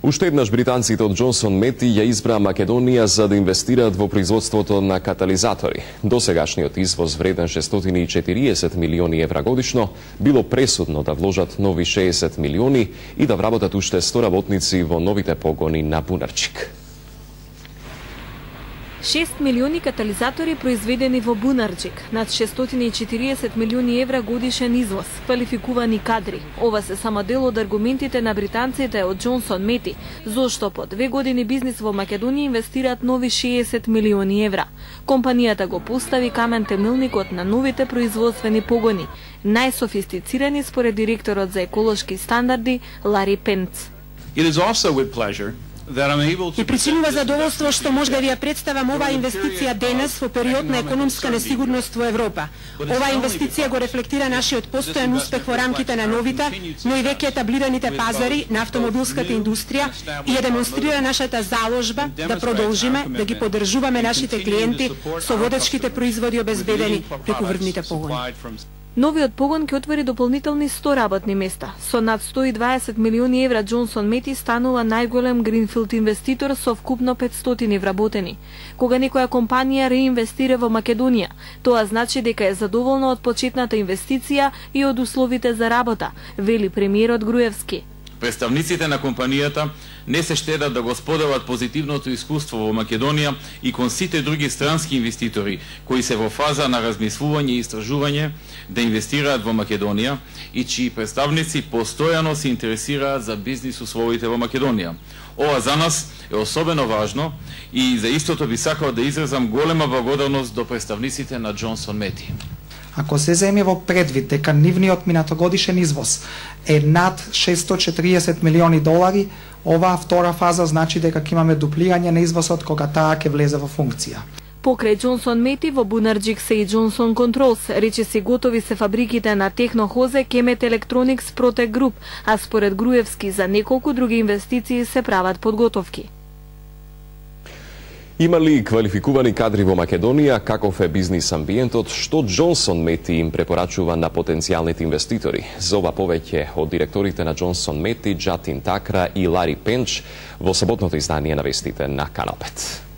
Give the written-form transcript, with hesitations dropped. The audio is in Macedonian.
Уште еднаш британците од Джонсон Мети ја избраа Македонија за да инвестираат во производството на катализатори. Досегашниот извоз вреден 640 милиони евра годишно било пресудно да вложат нови 60 милиони и да вработат уште 100 работници во новите погони на Бунарчик. 6 милиони катализатори произведени во Бунарчик, над 640 милиони евра годишен извоз, квалификувани кадри. Ова се само дел од аргументите на британците од Джонсон Мети, зошто по 2 години бизнис во Македонија инвестираат нови 60 милиони евра. Компанијата го постави камен темелникот на новите производствени погони, најсофистицирани според директорот за еколошки стандарди Лари Пенц. Ми причинува задоволство што може да ви ја представам оваа инвестиција денес во период на економска несигурност во Европа. Оваа инвестиција го рефлектира нашиот постојан успех во рамките на новите, но и веќе етаблираните пазари на автомобилската индустрија и ја демонстрира нашата заложба да продолжиме да ги поддржуваме нашите клиенти со водечките производи обезбедени преку врвните погони. Новиот погон ќе отвори дополнителни 100 работни места. Со над 120 милиони евра Джонсон Мети станува најголем гринфилд инвеститор со вкупно 500 вработени. Кога некоја компанија реинвестира во Македонија, тоа значи дека е задоволна од почетната инвестиција и од условите за работа, вели премиерот Груевски. Представниците на компанијата не се штедат да го споделат позитивното искуство во Македонија и кон сите други странски инвеститори кои се во фаза на размислување и истражување да инвестираат во Македонија и чии представници постојано се интересираат за бизнис условите во Македонија. Ова за нас е особено важно и за истото би сакал да изразам голема благодарност до представниците на Джонсон Мети. Ако се земе во предвид дека нивниот минатогодишен извоз е над 640 милиони долари, оваа втора фаза значи дека ќе имаме дуплирање на извозот кога таа ќе влезе во функција. Покрај Джонсон Мети во Бунарчик се и Джонсон Контролс, речиси готови се фабриките на Технохозе, Кемет Електроникс, Протек Груп, а според Груевски за неколку други инвестиции се прават подготовки. Има ли квалификувани кадри во Македонија, каков е бизнис амбиентот, што Джонсон Мети им препорачува на потенцијалните инвеститори? За ова повеќе од директорите на Джонсон Мети, Джатин Такра и Лари Пенч во саботното издание на вестите на Канал 5.